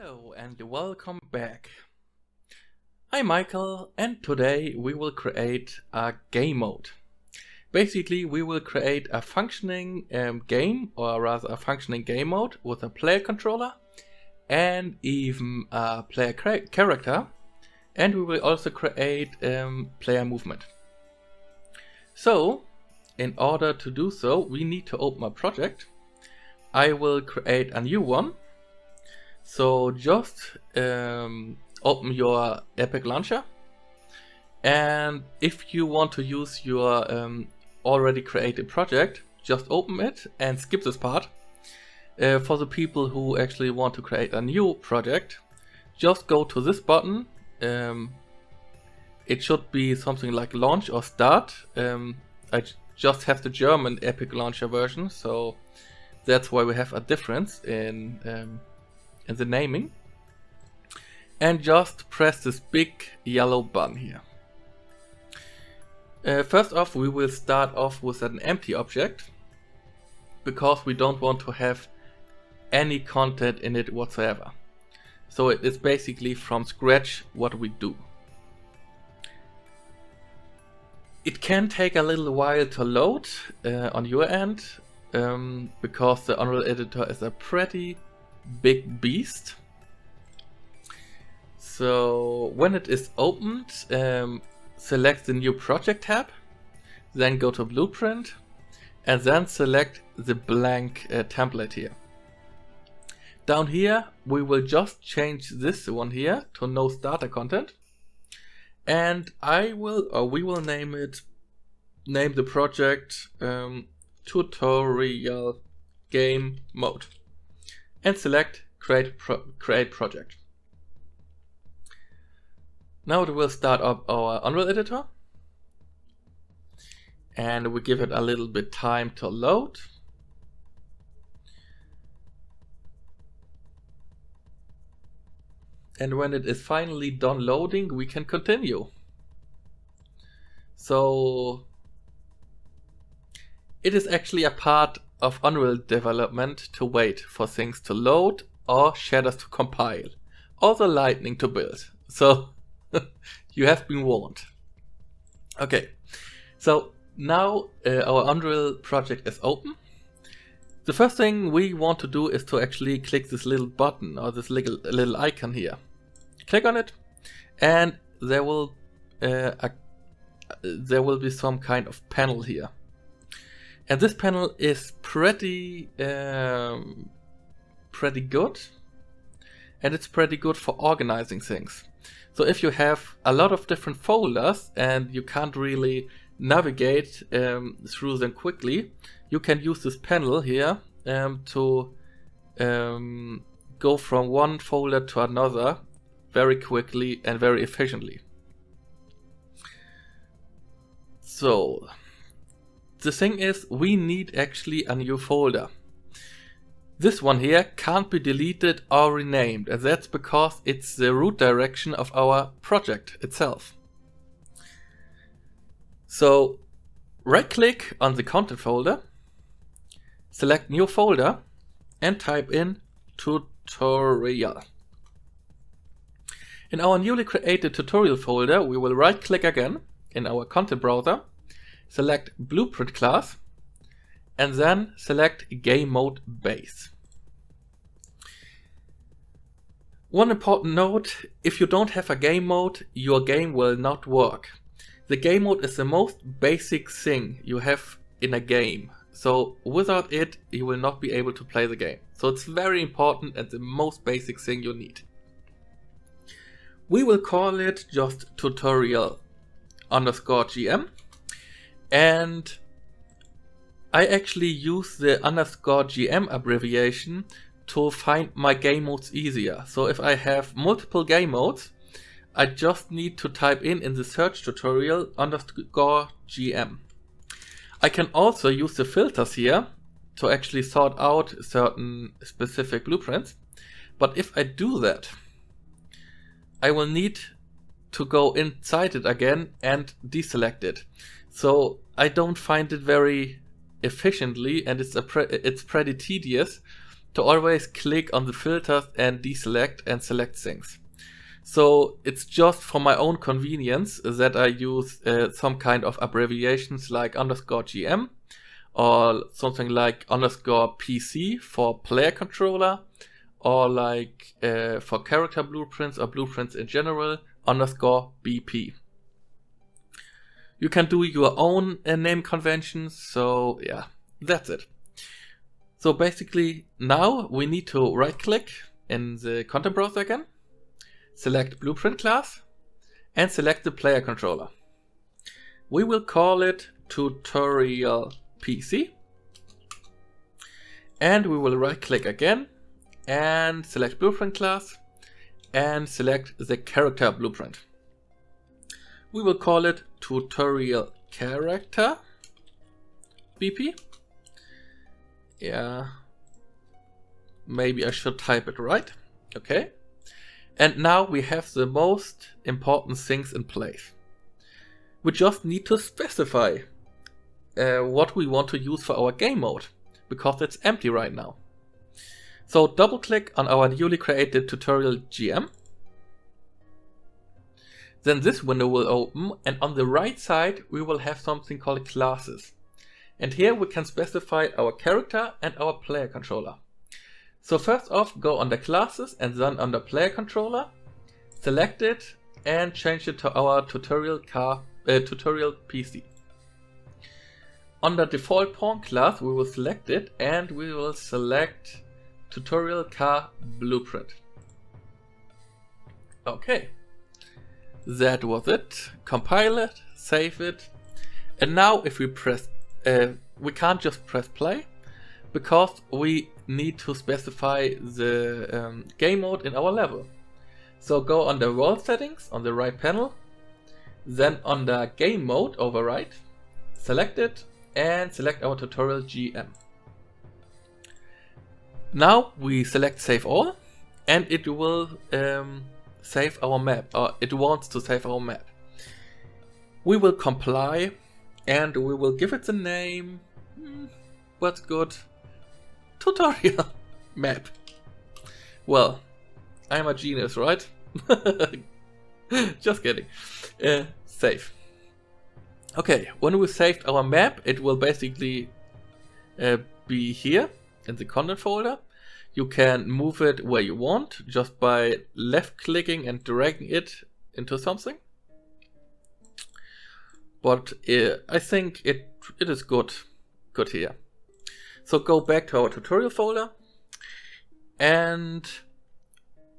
Hello and welcome back. I'm Michael and today we will create a game mode. Basically we will create a functioning game, or rather a functioning game mode with a player controller and even a player character, and we will also create player movement. So in order to do so we need to open a project. I will create a new one. So just open your Epic Launcher, and if you want to use your already created project, just open it and skip this part. For the people who actually want to create a new project, just go to this button. It should be something like launch or start. I just have the German Epic Launcher version, so that's why we have a difference in the naming, and just press this big yellow button here. First off, we will start off with an empty object because we don't want to have any content in it whatsoever. So it is basically from scratch what we do. It can take a little while to load on your end because the Unreal Editor is a pretty big beast. So when it is opened, select the new project tab, then go to blueprint, and then select the blank template here. Down here we will just change this one here to no starter content, and we will name the project tutorial game mode, and select create project. Now it will start up our Unreal Editor, and we give it a little bit time to load. And when it is finally done loading, we can continue. So it is actually a part of Unreal development to wait for things to load or shaders to compile or the lightning to build. So you have been warned. Okay, so now our Unreal project is open. The first thing we want to do is to actually click this little button or this little icon here. Click on it, and there will be some kind of panel here. And this panel is pretty good, and it's pretty good for organizing things. So if you have a lot of different folders and you can't really navigate through them quickly, you can use this panel here to go from one folder to another very quickly and very efficiently. So the thing is, we need actually a new folder. This one here can't be deleted or renamed, and that's because it's the root direction of our project itself. So right click on the content folder, select new folder, and type in tutorial. In our newly created tutorial folder, we will right click again in our content browser, select blueprint class, and then select game mode base. One important note: if you don't have a game mode, your game will not work. The game mode is the most basic thing you have in a game, so without it you will not be able to play the game. So it's very important and the most basic thing you need. We will call it just tutorial_GM, and I actually use the _GM abbreviation to find my game modes easier. So if I have multiple game modes, I just need to type in the search tutorial _GM. I can also use the filters here to actually sort out certain specific blueprints. But if I do that, I will need to go inside it again and deselect it. So I don't find it very efficiently, and it's pretty tedious to always click on the filters and deselect and select things. So it's just for my own convenience that I use some kind of abbreviations like _GM or something like _PC for player controller, or like for character blueprints or blueprints in general, _BP. You can do your own name conventions, so yeah, that's it. So basically now we need to right click in the content browser again, select blueprint class and select the player controller. We will call it tutorial PC, and we will right click again and select blueprint class and select the character blueprint. We will call it tutorial character BP. Yeah, maybe I should type it right. Okay. And now we have the most important things in place. We just need to specify what we want to use for our game mode, because it's empty right now. So double click on our newly created tutorial GM. Then this window will open, and on the right side we will have something called classes. And here we can specify our character and our player controller. So first off, go under classes and then under player controller, select it and change it to our tutorial PC. Under default pawn class we will select it and we will select tutorial car blueprint. Okay, that was it. Compile it, save it, and now if we press, we can't just press play because we need to specify the game mode in our level. So go under world settings on the right panel, then under game mode override, select it and select our tutorial GM. Now we select save all and it will save our map, or it wants to save our map. We will comply and we will give it the name, what's good, tutorial map. Well, I'm a genius, right? Just kidding. Save. Okay, when we saved our map, it will basically be here in the content folder. You can move it where you want just by left clicking and dragging it into something. But I think it is good here. So go back to our tutorial folder, and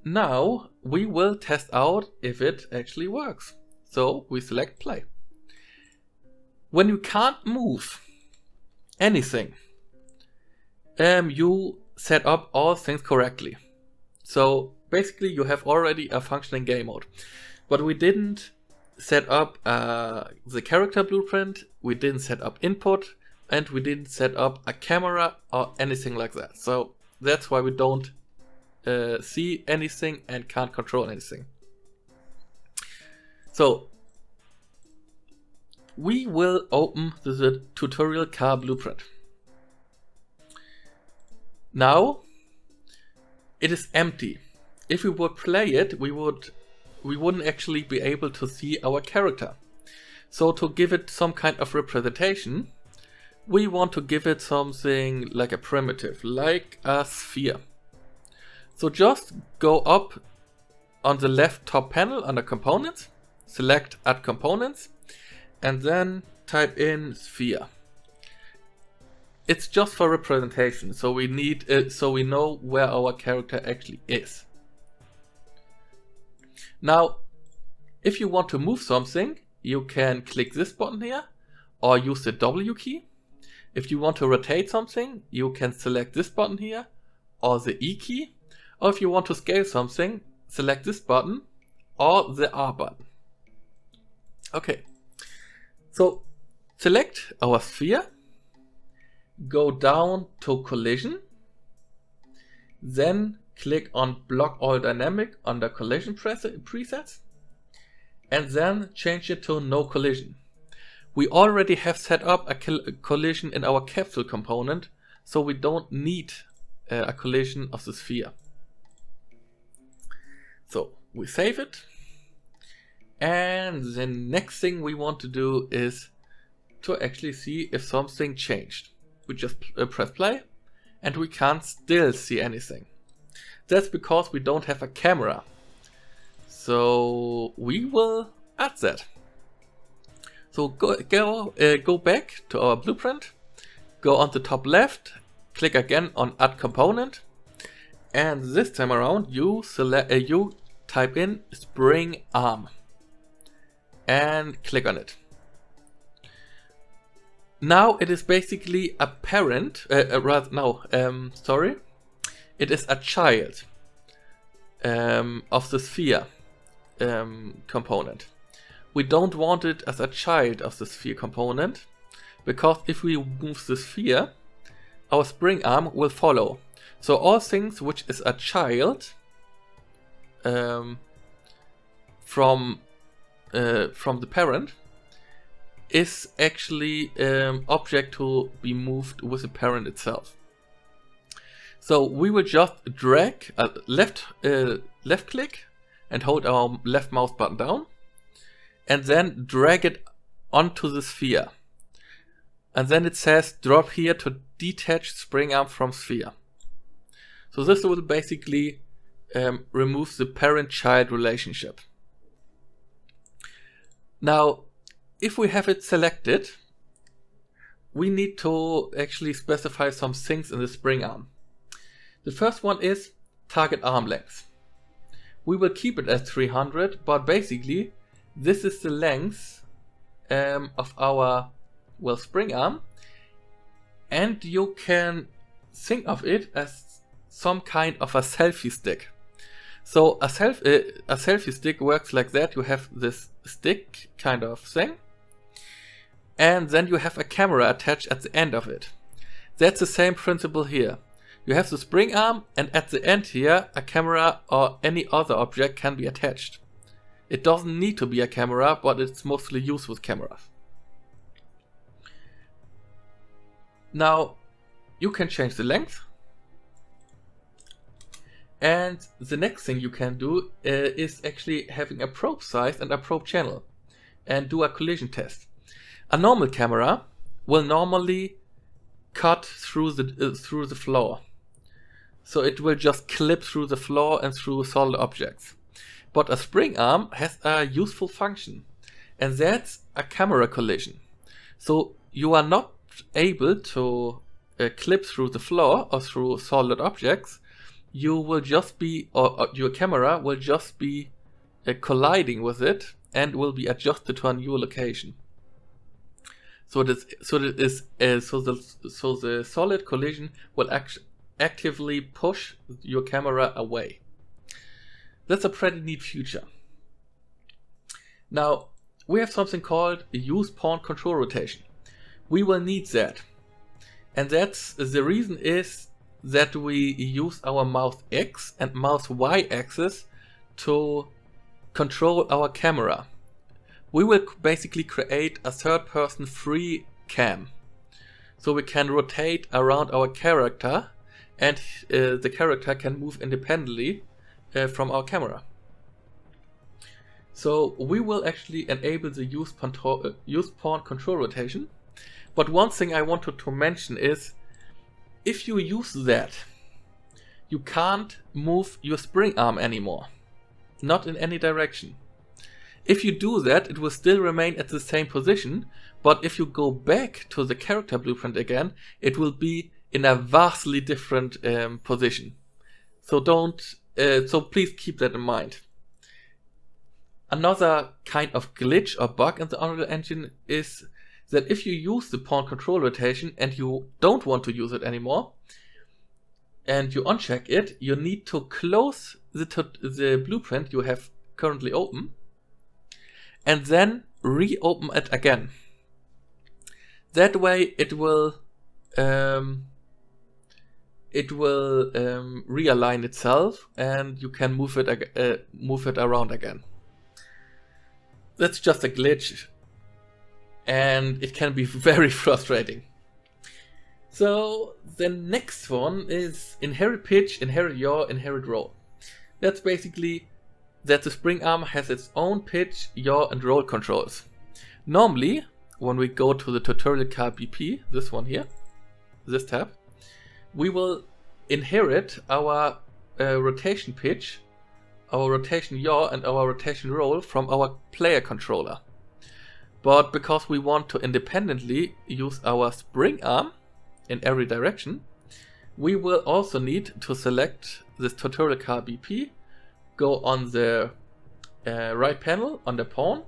now we will test out if it actually works. So we select play. When you can't move anything, you set up all things correctly. So basically you have already a functioning game mode. But we didn't set up the character blueprint, we didn't set up input, and we didn't set up a camera or anything like that. So that's why we don't see anything and can't control anything. So we will open the tutorial car blueprint. Now it is empty. If we would play it, we wouldn't actually be able to see our character. So to give it some kind of representation, we want to give it something like a primitive, like a sphere. So just go up on the left top panel under components, select add components, and then type in sphere. It's just for representation, so we need so we know where our character actually is. Now, if you want to move something, you can click this button here or use the W key. If you want to rotate something, you can select this button here or the E key. Or if you want to scale something, select this button or the R button. Okay, so select our sphere, go down to collision, then click on block all dynamic under collision presets, and then change it to no collision. We already have set up a collision in our capsule component, so we don't need a collision of the sphere. So we save it, and the next thing we want to do is to actually see if something changed. We just press play, and we can't still see anything. That's because we don't have a camera. So we will add that. So go back to our blueprint, go on the top left, click again on Add Component, and this time around you type in spring arm and click on it. Now it is basically a parent, it is a child of the sphere component. We don't want it as a child of the sphere component, because if we move the sphere, our spring arm will follow. So all things which is a child from the parent is actually object to be moved with the parent itself. So we will just drag left click and hold our left mouse button down, and then drag it onto the sphere. And then it says drop here to detach spring arm from sphere. So this will basically remove the parent-child relationship. Now, if we have it selected, we need to actually specify some things in the spring arm. The first one is target arm length. We will keep it at 300, but basically this is the length of our spring arm, and you can think of it as some kind of a selfie stick. So a selfie stick works like that. You have this stick kind of thing, and then you have a camera attached at the end of it. That's the same principle here. You have the spring arm, and at the end here a camera or any other object can be attached. It doesn't need to be a camera, but it's mostly used with cameras. Now you can change the length, and the next thing you can do is actually having a probe size and a probe channel and do a collision test. A normal camera will normally cut through the floor, so it will just clip through the floor and through solid objects. But a spring arm has a useful function, and that's a camera collision. So you are not able to clip through the floor or through solid objects. You will just be, or your camera will just be colliding with it and will be adjusted to a new location. So the solid collision will actively push your camera away. That's a pretty neat feature. Now we have something called use pawn control rotation. We will need that, and that's the reason is that we use our mouse X and mouse Y axis to control our camera. We will basically create a third-person free cam, so we can rotate around our character, and the character can move independently from our camera. So we will actually enable the use pawn control rotation. But one thing I wanted to mention is, if you use that, you can't move your spring arm anymore, not in any direction. If you do that, it will still remain at the same position, but if you go back to the character blueprint again, it will be in a vastly different position. So please keep that in mind. Another kind of glitch or bug in the Unreal Engine is that if you use the pawn control rotation and you don't want to use it anymore, and you uncheck it, you need to close the blueprint you have currently open, and then reopen it again. That way it will realign itself, and you can move it around again. That's just a glitch, and it can be very frustrating. So the next one is inherit pitch, inherit yaw, inherit roll. That's basically that the spring arm has its own pitch, yaw and roll controls. Normally, when we go to the tutorial car BP, this one here, this tab, we will inherit our rotation pitch, our rotation yaw and our rotation roll from our player controller. But because we want to independently use our spring arm in every direction, we will also need to select this tutorial car BP, go on the right panel on the pawn,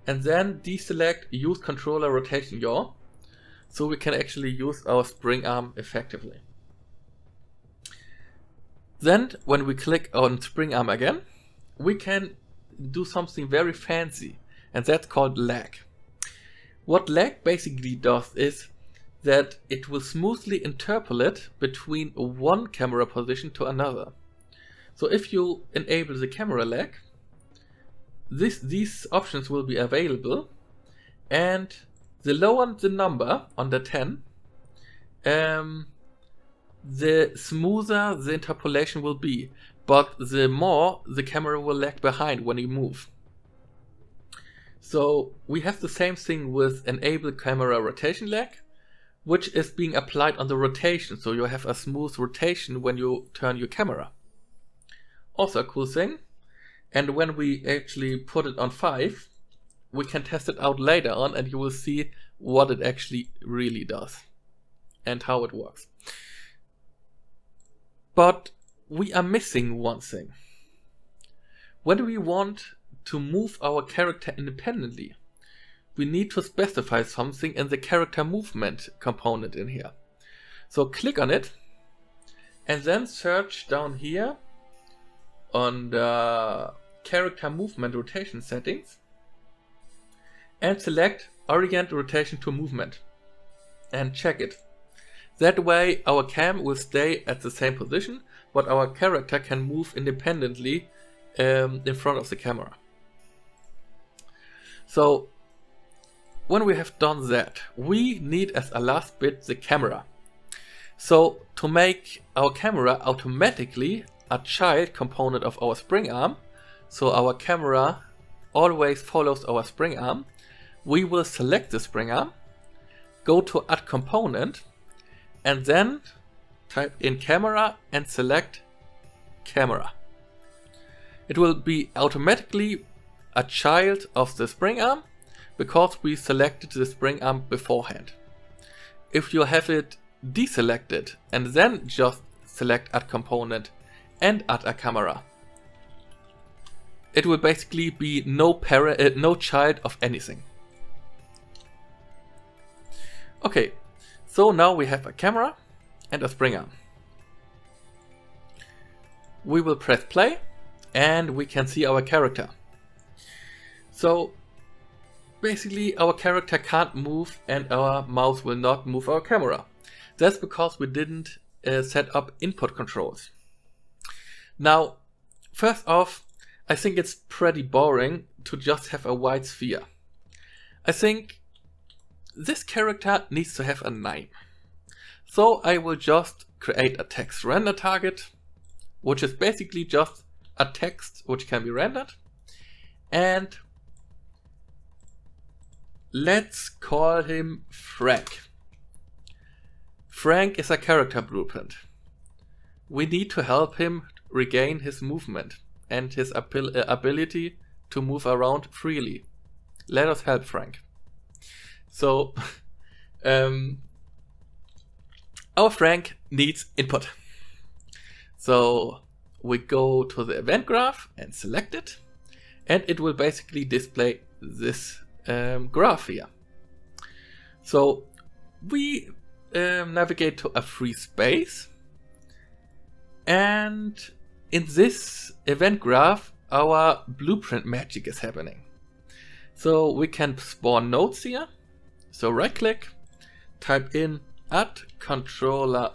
and then deselect use controller rotation yaw, so we can actually use our spring arm effectively. Then when we click on spring arm again, we can do something very fancy, and that's called lag. What lag basically does is that it will smoothly interpolate between one camera position to another. So if you enable the camera lag, these options will be available, and the lower the number on the 10, the smoother the interpolation will be, but the more the camera will lag behind when you move. So we have the same thing with enable camera rotation lag, which is being applied on the rotation, so you have a smooth rotation when you turn your camera. Also a cool thing, and when we actually put it on 5, we can test it out later on and you will see what it actually really does and how it works. But we are missing one thing. When we want to move our character independently, we need to specify something in the character movement component in here. So click on it and then search down here on the character movement rotation settings and select orient rotation to movement and check it. That way our cam will stay at the same position, but our character can move independently in front of the camera. So when we have done that, we need as a last bit the camera. So to make our camera automatically a child component of our spring arm, so our camera always follows our spring arm, we will select the spring arm, go to add component, and then type in camera and select camera. It will be automatically a child of the spring arm because we selected the spring arm beforehand. If you have it deselected and then just select add component and add a camera, it will basically be no child of anything. Okay, so now we have a camera and a spring arm. We will press play and we can see our character. So basically our character can't move and our mouse will not move our camera. That's because we didn't set up input controls. Now, first off, I think it's pretty boring to just have a white sphere. I think this character needs to have a name. So I will just create a text render target, which is basically just a text which can be rendered. And let's call him Frank. Frank is a character blueprint. We need to help him regain his movement and his ability to move around freely. Let us help Frank. So, our Frank needs input. So we go to the event graph and select it, and it will basically display this graph here. So we navigate to a free space, and in this event graph our blueprint magic is happening. So we can spawn nodes here. So right click, type in add controller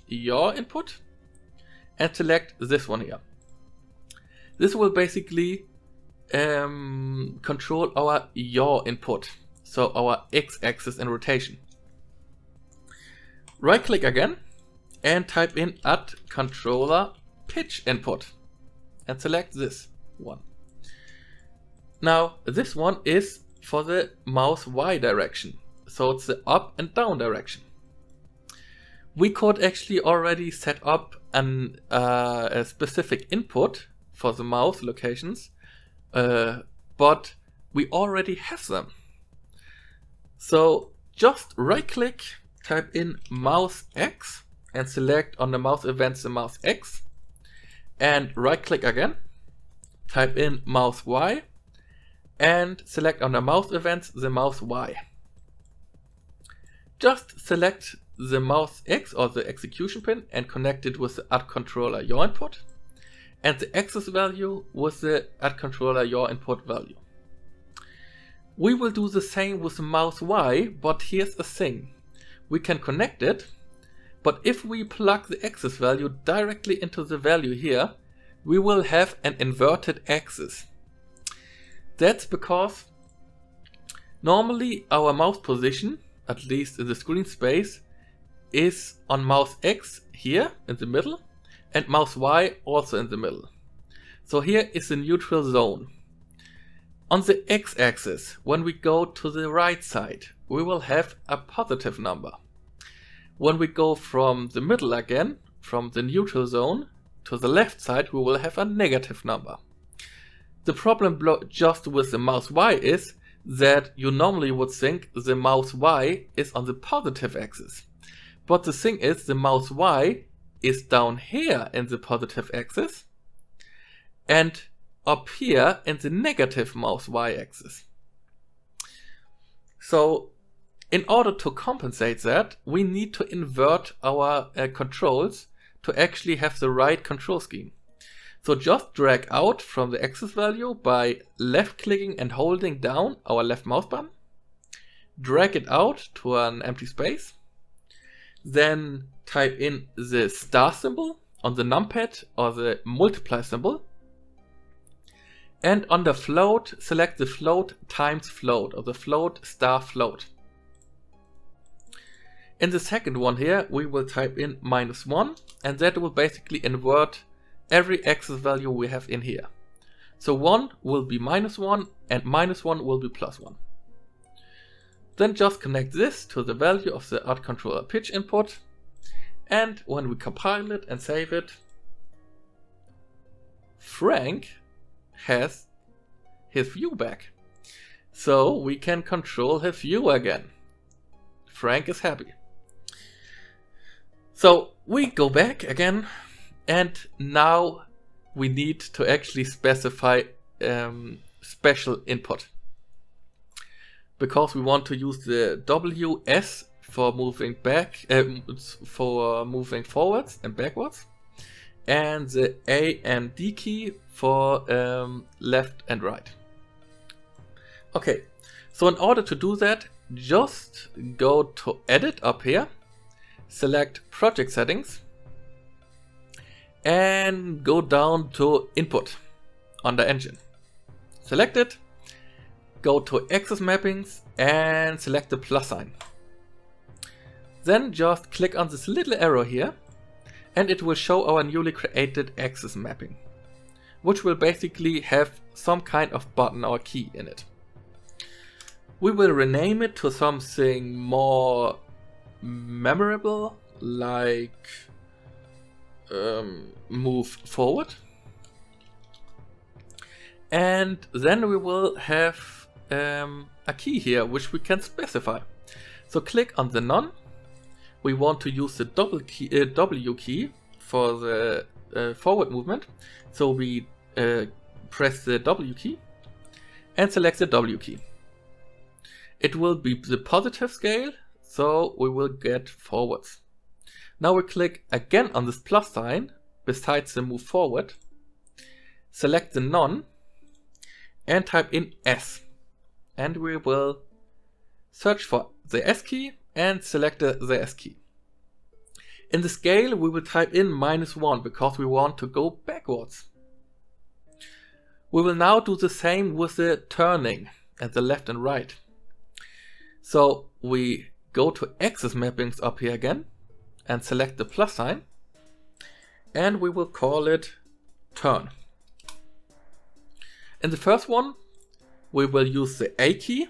yaw input and select this one here. This will basically control our yaw input, so our x-axis and rotation. Right click again and type in add controller pitch input and select this one. Now this one is for the mouse Y direction, so it's the up and down direction. We could actually already set up a specific input for the mouse locations, but we already have them. So just right click, type in mouse X and select on the mouse events the mouse X, and right click again, type in mouse Y and select on the mouse events the mouse Y. Just select the mouse X or the execution pin and connect it with the add controller your input, and the axis value with the add controller your input value. We will do the same with the mouse Y, but here's the thing. We can connect it, but if we plug the axis value directly into the value here, we will have an inverted axis. That's because normally our mouse position, at least in the screen space, is on mouse X here in the middle and mouse Y also in the middle. So here is the neutral zone. On the X-axis, when we go to the right side, we will have a positive number. When we go from the middle again, from the neutral zone to the left side, we will have a negative number. The problem just with the mouse Y is that you normally would think the mouse Y is on the positive axis. But the thing is, the mouse Y is down here in the positive axis and up here in the negative mouse Y axis. So in order to compensate that, we need to invert our controls to actually have the right control scheme. So just drag out from the axis value by left clicking and holding down our left mouse button. Drag it out to an empty space. Then type in the star symbol on the numpad or the multiply symbol. And on the float, select the float times float or the float star float. In the second one here, we will type in -1, and that will basically invert every axis value we have in here. So 1 will be -1 and -1 will be +1. Then just connect this to the value of the add controller pitch input, and when we compile it and save it, Frank has his view back. So we can control his view again. Frank is happy. So we go back again, and now we need to actually specify special input, because we want to use the WS for moving back, for moving forwards and backwards, and the A and D key for left and right. Okay, so in order to do that, just go to Edit up here, select Project Settings, and go down to Input under Engine. Select it, go to Axis Mappings and select the plus sign. Then just click on this little arrow here and it will show our newly created axis mapping, which will basically have some kind of button or key in it. We will rename it to something more memorable, like move forward. And then we will have a key here which we can specify. So click on the none. We want to use the W key for the forward movement. So we press the W key and select the W key. It will be the positive scale, so we will get forwards. Now we click again on this plus sign besides the move forward, select the none and type in S, and we will search for the S key and select the S key. In the scale we will type in -1 because we want to go backwards. We will now do the same with the turning at the left and right. So we go to axis mappings up here again, and select the plus sign, and we will call it turn. In the first one, we will use the A key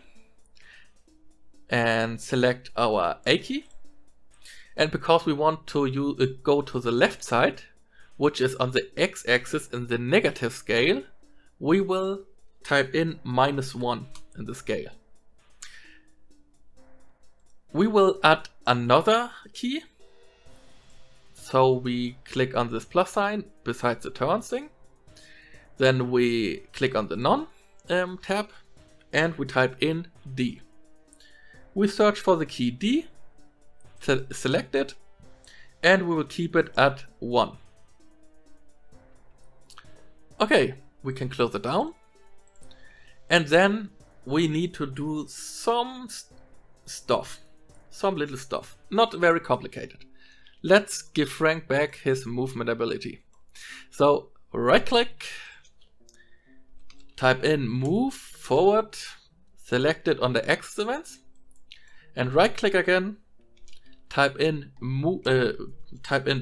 and select our A key. And because we want to go to the left side, which is on the x-axis in the negative scale, we will type in -1 in the scale. We will add another key. So we click on this plus sign besides the turn thing. Then we click on the none tab and we type in D. We search for the key D, select it, and we will keep it at 1. Okay, we can close it down. And then we need to do some stuff. Some little stuff. Not very complicated. Let's give Frank back his movement ability. So right click, type in move forward, select it on the X events, and right click again, type in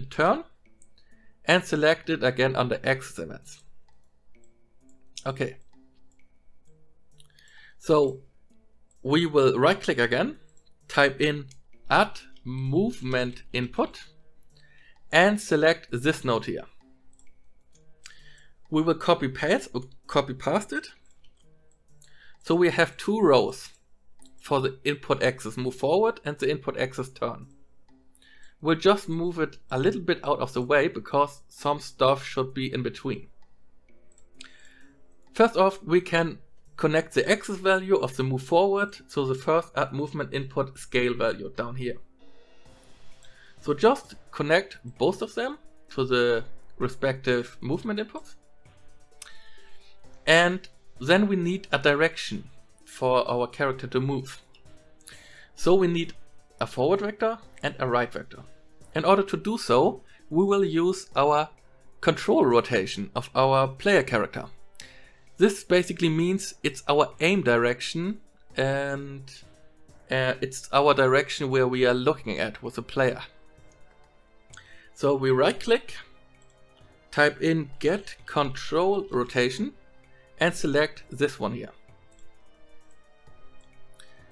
turn, and select it again on the X events. Okay. So we will right click again, type in add movement input, and select this node here. We will copy past it. So we have 2 rows for the input axis move forward and the input axis turn. We'll just move it a little bit out of the way because some stuff should be in between. First off, we can connect the axis value of the move forward to the first add movement input scale value down here. So just connect both of them to the respective movement inputs. And then we need a direction for our character to move. So we need a forward vector and a right vector. In order to do so, we will use our control rotation of our player character. This basically means it's our aim direction and it's our direction where we are looking at with the player. So we right click, type in get control rotation and select this one here.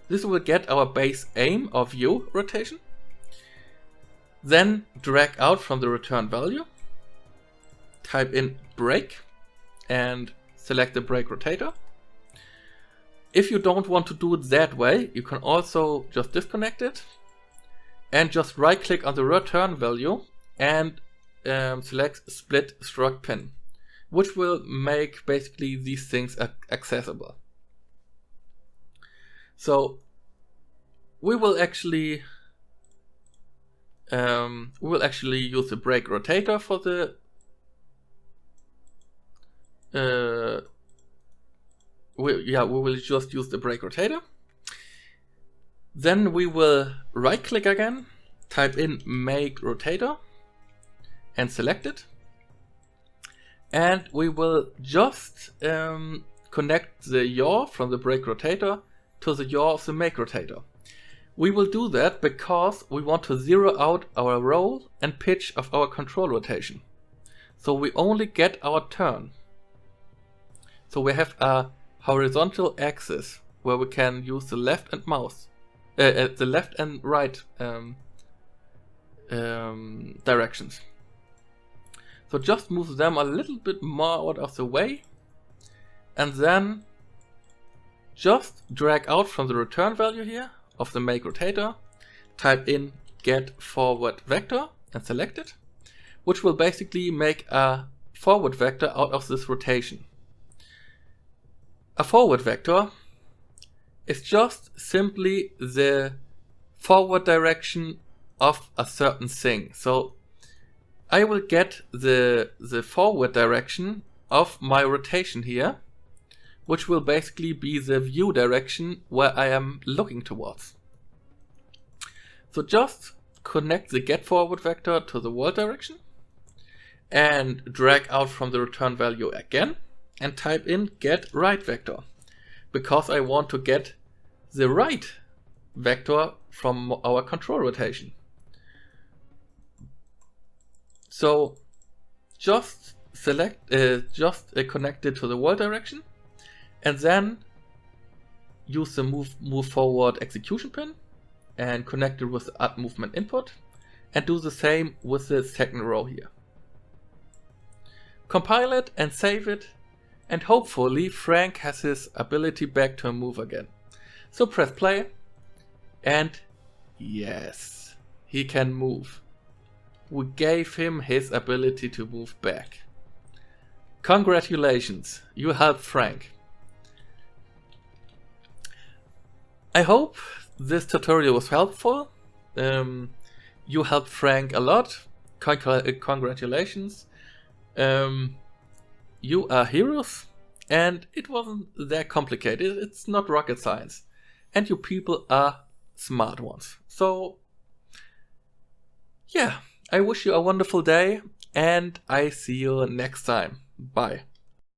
This will get our base aim or view rotation. Then drag out from the return value, type in break and select the break rotator. If you don't want to do it that way, you can also just disconnect it and just right click on the return value and select split struct pin, which will make basically these things accessible. So we will actually use the break rotator for the we will just use the break rotator. Then we will right click again, type in make rotator and select it. And we will just connect the yaw from the break rotator to the yaw of the make rotator. We will do that because we want to zero out our roll and pitch of our control rotation. So we only get our turn. So we have a horizontal axis where we can use the left and the left and right directions. So just move them a little bit more out of the way and then just drag out from the return value here of the make rotator, type in get forward vector and select it, which will basically make a forward vector out of this rotation. A forward vector is just simply the forward direction of a certain thing. So I will get the forward direction of my rotation here, which will basically be the view direction where I am looking towards. So just connect the get forward vector to the world direction and drag out from the return value again and type in get right vector, because I want to get the right vector from our control rotation. So just select, connect it to the wall direction, and then use the move forward execution pin and connect it with the add movement input, and do the same with the second row here. Compile it and save it, and hopefully Frank has his ability back to move again. So press play, and yes, he can move. We gave him his ability to move back. Congratulations, you helped Frank. I hope this tutorial was helpful. You helped Frank a lot. Congratulations. You are heroes, and it wasn't that complicated. It's not rocket science. And you people are smart ones. So, yeah, I wish you a wonderful day, and I see you next time. Bye.